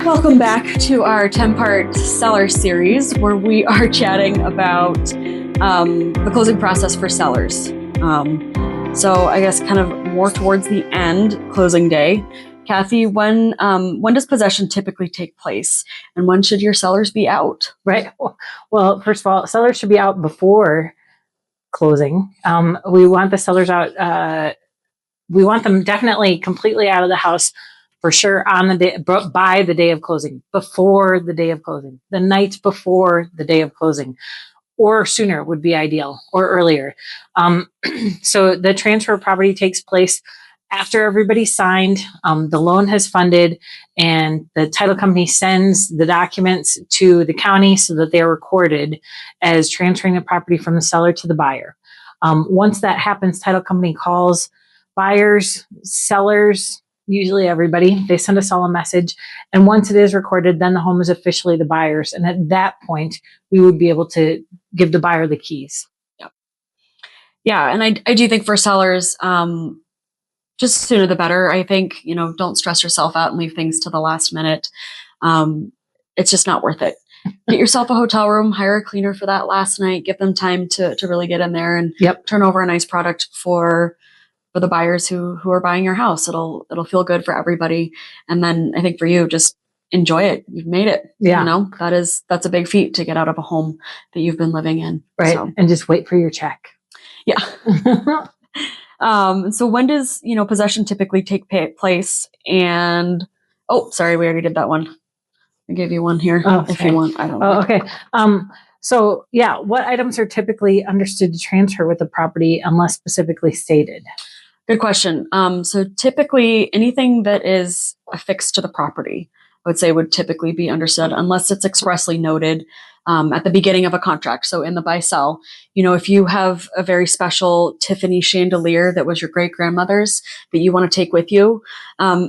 Welcome back to our 10-part seller series where we are chatting about the closing process for sellers. So I guess kind of more towards the end, closing day. Kathy, when does possession typically take place, and when should your sellers be out? Right. Well, first of all, sellers should be out before closing. We want the sellers out. We want them definitely completely out of the house for sure on the day, by the day of closing, before the day of closing, the night before the day of closing, or sooner would be ideal, or earlier. So the transfer of property takes place after everybody's signed, the loan has funded, and the title company sends the documents to the county so that they are recorded as transferring the property from the seller to the buyer. Once that happens, title company calls buyers, sellers, usually everybody. They send us all a message. And once it is recorded, then the home is officially the buyer's. And at that point, we would be able to give the buyer the keys. Yeah. And I do think for sellers, just sooner the better. I think, don't stress yourself out and leave things to the last minute. It's just not worth it. Get yourself a hotel room, hire a cleaner for that last night, give them time to really get in there and turn over a nice product for the buyers who are buying your house. It'll feel good for everybody. And then I think for you, just enjoy it. You've made it. Yeah. That's a big feat to get out of a home that you've been living in. Right. So. And just wait for your check. Yeah. So when does, possession typically take place? And, sorry, we already did that one. I gave you one here if you want. I don't know. Okay. So yeah, what items are typically understood to transfer with the property unless specifically stated? Good question. So typically anything that is affixed to the property, I would say would typically be understood unless it's expressly noted at the beginning of a contract. So in the buy-sell, if you have a very special Tiffany chandelier that was your great-grandmother's that you want to take with you,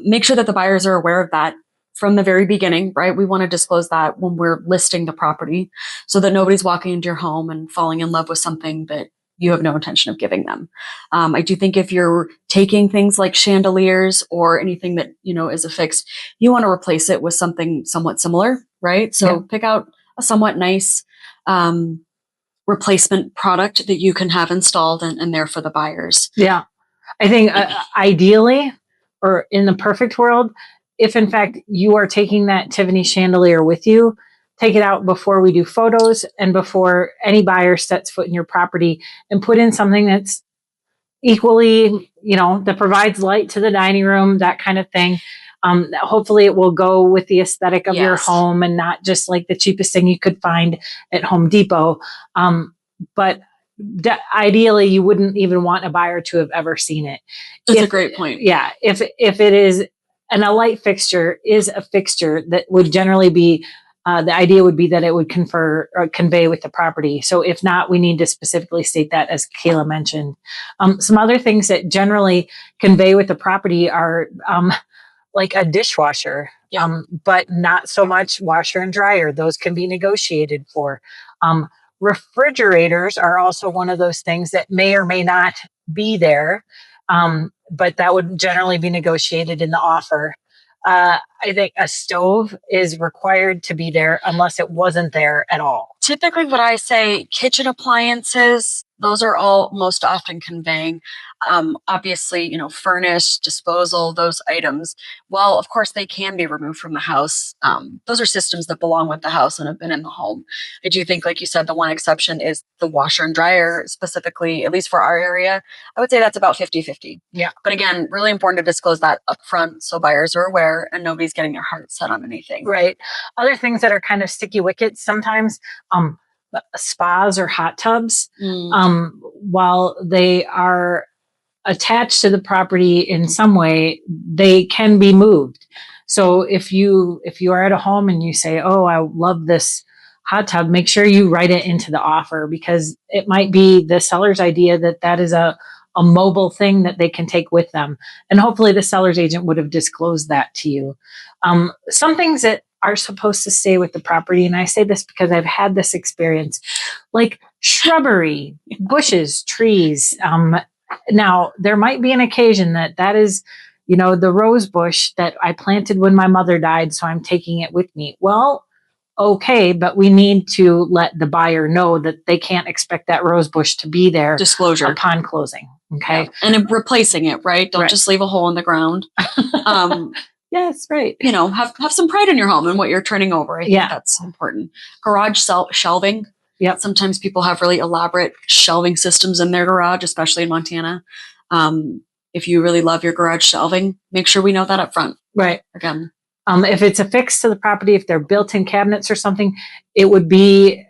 make sure that the buyers are aware of that from the very beginning, right? We want to disclose that when we're listing the property so that nobody's walking into your home and falling in love with something that you have no intention of giving them. I do think if you're taking things like chandeliers or anything that, is affixed, you want to replace it with something somewhat similar, right? So pick out a somewhat nice replacement product that you can have installed and there for the buyers. Yeah. I think ideally, or in the perfect world, if in fact you are taking that Tiffany chandelier with you, take it out before we do photos and before any buyer sets foot in your property, and put in something that's equally, that provides light to the dining room, that kind of thing. Hopefully it will go with the aesthetic of your home and not just like the cheapest thing you could find at Home Depot. But ideally you wouldn't even want a buyer to have ever seen it. That's a great point. Yeah. If it is, and a light fixture is a fixture that would generally be, the idea would be that it would confer or convey with the property. So if not, we need to specifically state that, as Kayla mentioned. Some other things that generally convey with the property are like a dishwasher, but not so much washer and dryer. Those can be negotiated for. Refrigerators are also one of those things that may or may not be there, but that would generally be negotiated in the offer. I think a stove is required to be there unless it wasn't there at all. Typically what I say, kitchen appliances, those are all most often conveying. Obviously, furnace, disposal, those items. Well, of course, they can be removed from the house. Those are systems that belong with the house and have been in the home. I do think, like you said, the one exception is the washer and dryer, specifically, at least for our area. I would say that's about 50-50. Yeah. But again, really important to disclose that up front so buyers are aware and nobody's getting their heart set on anything. Right. Other things that are kind of sticky wickets sometimes, spas or hot tubs, while they are attached to the property in some way, they can be moved. So if you are at a home and you say, "Oh, I love this hot tub," make sure you write it into the offer, because it might be the seller's idea that is a mobile thing that they can take with them. And hopefully the seller's agent would have disclosed that to you. Some things that are supposed to stay with the property, and I say this because I've had this experience, like shrubbery, bushes, trees. Now, there might be an occasion that is, the rose bush that I planted when my mother died, so I'm taking it with me. Well, okay, but we need to let the buyer know that they can't expect that rose bush to be there Disclosure upon closing. Okay. Yeah. And replacing it, right? Don't Right. just leave a hole in the ground. Yes, right. Have some pride in your home and what you're turning over. I think that's important. Garage shelving. Yep. Sometimes people have really elaborate shelving systems in their garage, especially in Montana. If you really love your garage shelving, make sure we know that up front. Right. Again. If it's affixed to the property, if they're built-in cabinets or something, it would be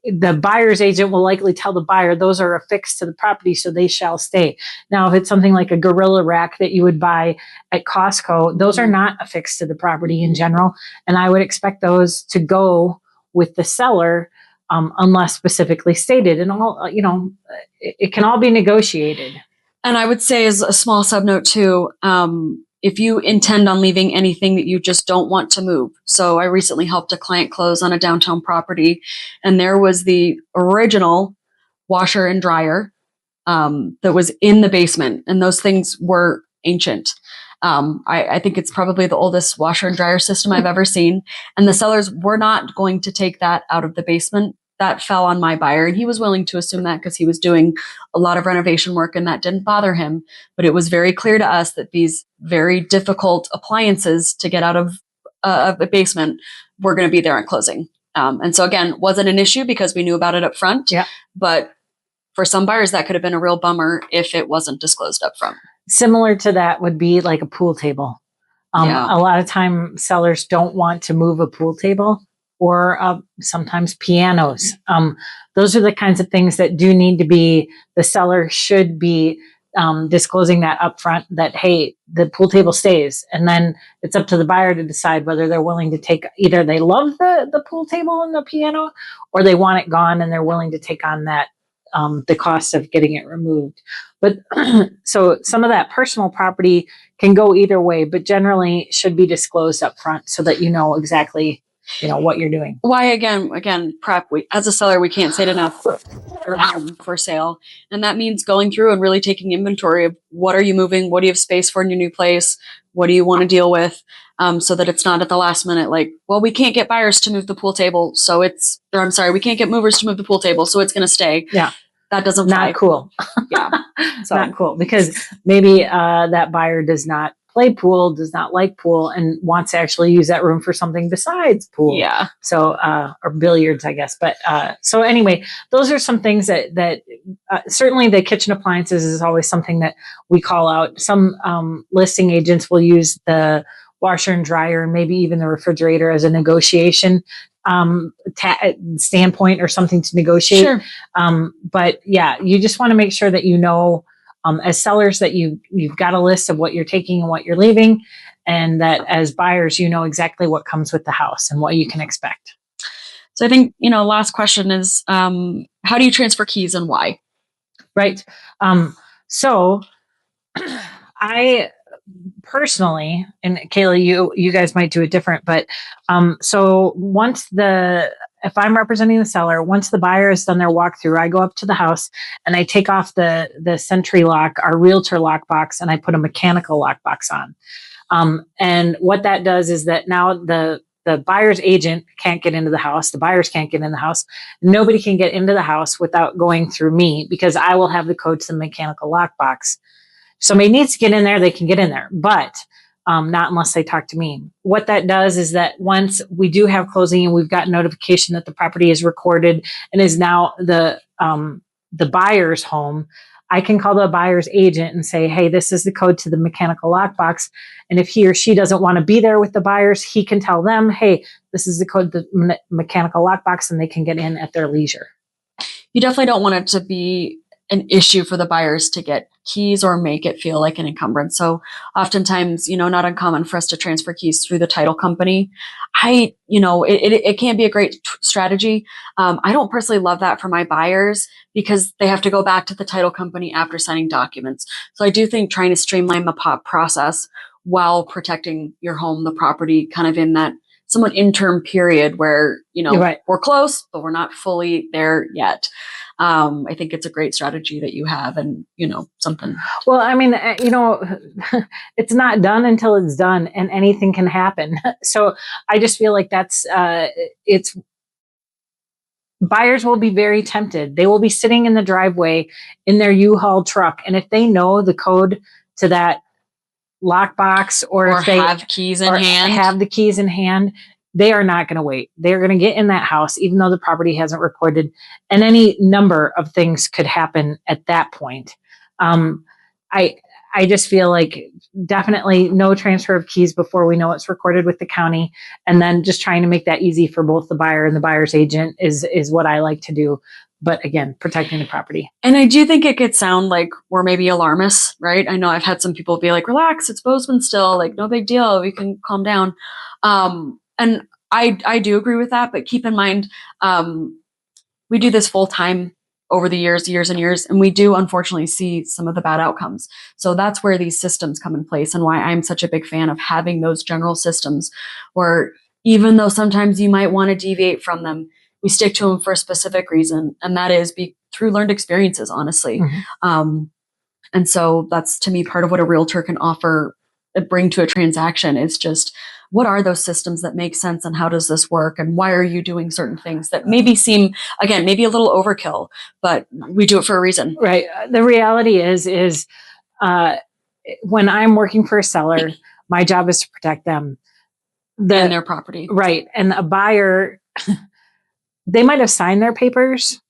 the buyer's agent will likely tell the buyer those are affixed to the property, so they shall stay. Now, if it's something like a gorilla rack that you would buy at Costco, those are not affixed to the property in general, and I would expect those to go with the seller unless specifically stated. And all it can all be negotiated. And I would say, as a small subnote too, if you intend on leaving anything that you just don't want to move. So I recently helped a client close on a downtown property, and there was the original washer and dryer that was in the basement, and those things were ancient. I think it's probably the oldest washer and dryer system I've ever seen, and the sellers were not going to take that out of the basement. That fell on my buyer, and he was willing to assume that because he was doing a lot of renovation work and that didn't bother him. But it was very clear to us that these very difficult appliances to get out of the basement were going to be there at closing. And so again, wasn't an issue because we knew about it up front. Yeah. But for some buyers, that could have been a real bummer if it wasn't disclosed up front. Similar to that would be like a pool table. A lot of time sellers don't want to move a pool table, or sometimes pianos. Those are the kinds of things that do need to be, the seller should be disclosing that upfront, that, hey, the pool table stays. And then it's up to the buyer to decide whether they're willing to take, either they love the pool table and the piano, or they want it gone and they're willing to take on that, the cost of getting it removed. But so some of that personal property can go either way, but generally should be disclosed up front so that you know exactly what you're doing. Why again, prep. As a seller, we can't say it enough, for sale. And that means going through and really taking inventory of what are you moving? What do you have space for in your new place? What do you want to deal with? So that it's not at the last minute, like, well, we can't get buyers to move the pool table. So we can't get movers to move the pool table. So it's going to stay. Yeah. That doesn't not fly. Cool. Yeah. So not cool, because maybe that buyer does not play pool, does not like pool, and wants to actually use that room for something besides pool. Yeah. So, or billiards, I guess. But so anyway, those are some things that certainly the kitchen appliances is always something that we call out. Some listing agents will use the washer and dryer and maybe even the refrigerator as a negotiation standpoint or something to negotiate. Sure. But yeah, you just want to make sure that as sellers, that you've got a list of what you're taking and what you're leaving, and that as buyers, you know exactly what comes with the house and what you can expect. So I think, last question is, how do you transfer keys and why? Right. So I personally, and Kayla, you guys might do it different, but so if I'm representing the seller, once the buyer has done their walkthrough, I go up to the house and I take off the Sentry lock, our realtor lockbox, and I put a mechanical lockbox on. And what that does is that now the buyer's agent can't get into the house. The buyers can't get in the house. Nobody can get into the house without going through me, because I will have the code to the mechanical lockbox. Somebody needs to get in there, they can get in there, but not unless they talk to me. What that does is that once we do have closing and we've got notification that the property is recorded and is now the buyer's home, I can call the buyer's agent and say, hey, this is the code to the mechanical lockbox. And if he or she doesn't want to be there with the buyers, he can tell them, hey, this is the code to the mechanical lockbox, and they can get in at their leisure. You definitely don't want it to be an issue for the buyers to get keys or make it feel like an encumbrance. So oftentimes, not uncommon for us to transfer keys through the title company. It can be a great strategy. I don't personally love that for my buyers because they have to go back to the title company after signing documents. So I do think trying to streamline the process while protecting your home, the property, kind of in that somewhat interim period where, Right. we're close, but we're not fully there yet. I think it's a great strategy that you have, and something. Well, I mean, it's not done until it's done, and anything can happen. So I just feel like it's buyers will be very tempted. They will be sitting in the driveway in their U-Haul truck, and if they know the code to that lockbox, or if they have keys in hand, have the keys in hand, they are not going to wait. They're going to get in that house, even though the property hasn't recorded, and any number of things could happen at that point. I just feel like definitely no transfer of keys before we know it's recorded with the county, and then just trying to make that easy for both the buyer and the buyer's agent is what I like to do. But again, protecting the property. And I do think it could sound like we're maybe alarmists, right? I know I've had some people be like, relax, it's Bozeman still, like no big deal, we can calm down. And I do agree with that, but keep in mind, we do this full time over the years and years, and we do unfortunately see some of the bad outcomes. So that's where these systems come in place, and why I'm such a big fan of having those general systems where, even though sometimes you might want to deviate from them, we stick to them for a specific reason, and that is through learned experiences, honestly. Mm-hmm. And so that's, to me, part of what a realtor can offer, bring to a transaction, is just, what are those systems that make sense, and how does this work, and why are you doing certain things that maybe seem, again, maybe a little overkill, but we do it for a reason. Right. The reality is when I'm working for a seller, my job is to protect them and their property. Right. And a buyer, they might have signed their papers,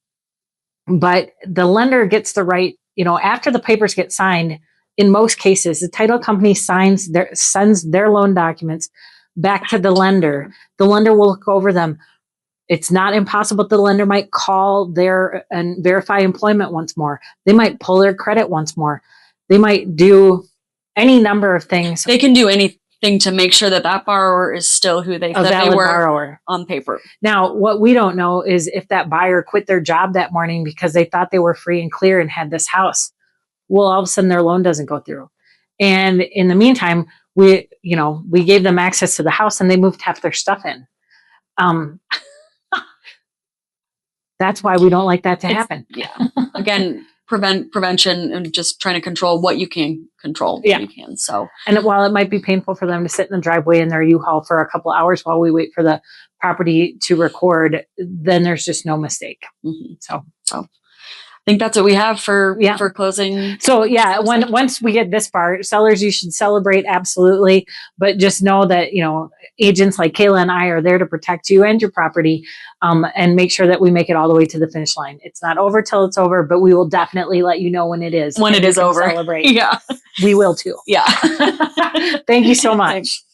but the lender gets the right, after the papers get signed, in most cases, the title company sends their loan documents back to the lender. The lender will look over them. It's not impossible. The lender might call and verify employment once more. They might pull their credit once more. They might do any number of things. They can do anything to make sure that borrower is still who they said they were borrower on paper. Now, what we don't know is if that buyer quit their job that morning because they thought they were free and clear and had this house. Well, all of a sudden their loan doesn't go through. And in the meantime, we gave them access to the house and they moved half their stuff in. That's why we don't like that to happen. Yeah. Again, prevention and just trying to control what you can control. Yeah. You can. So, and while it might be painful for them to sit in the driveway in their U-Haul for a couple hours while we wait for the property to record, then there's just no mistake. Mm-hmm. So I think that's what we have for closing. So yeah, once we get this far, sellers, you should celebrate, absolutely. But just know that, agents like Kayla and I are there to protect you and your property, and make sure that we make it all the way to the finish line. It's not over till it's over, but we will definitely let you know when it is. When it is over. Celebrate. Yeah. We will too. Yeah. Thank you so much. Thanks.